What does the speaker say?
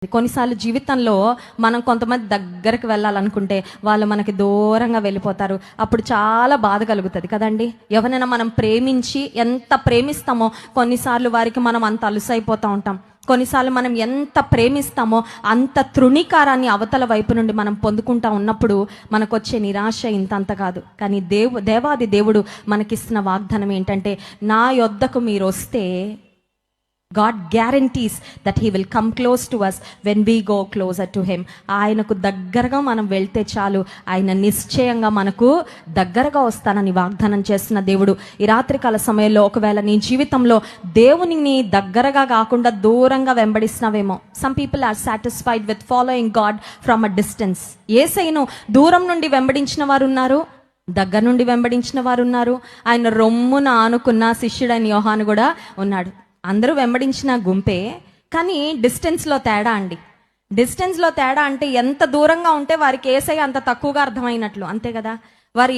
కొన్నిసార్లు జీవితంలో మనం కొంతమంది దగ్గరకు వెళ్ళాలనుకుంటే వాళ్ళు మనకి దూరంగా వెళ్ళిపోతారు. అప్పుడు చాలా బాధ కలుగుతుంది కదండి. ఎవరైనా మనం ప్రేమించి ఎంత ప్రేమిస్తామో కొన్నిసార్లు వారికి మనం అంత అలుసైపోతూ ఉంటాం. కొన్నిసార్లు మనం ఎంత ప్రేమిస్తామో అంత తృణీకారాన్ని అవతల వైపు నుండి మనం పొందుకుంటా ఉన్నప్పుడు మనకు వచ్చే నిరాశ ఇంతంత కాదు. కానీ దేవాది దేవుడు మనకిస్తున్న వాగ్దానం ఏంటంటే, నా యొద్దకు మీరు వస్తే God guarantees that he will come close to us when we go closer to him. ఆయనకు దగ్గరగా మనం వెళ్తే చాలు, ఆయన నిశ్చయంగా మనకు దగ్గరగా వస్తానని వాగ్దానం చేస్తున్న దేవుడు. ఈ రాత్రికాల సమయంలో ఒకవేళ నీ జీవితంలో దేవునిని దగ్గరగా కాకుండా దూరంగా వెంబడిస్తున్నావేమో. Some people are satisfied with following God from a distance. యేసయ్యను దూరం నుండి వెంబడించిన వారు ఉన్నారు, దగ్గర నుండి వెంబడించిన వారు ఉన్నారు. ఆయన రొమ్మున ఆనుకున్న శిష్యుడైన యోహాను కూడా ఉన్నాడు. అందరూ వెంబడించిన గుంపే, కానీ డిస్టెన్స్లో తేడా అండి. డిస్టెన్స్లో తేడా అంటే ఎంత దూరంగా ఉంటే వారికి యేసయ్య అంత తక్కువగా అర్థమైనట్లు, అంతే కదా. వారు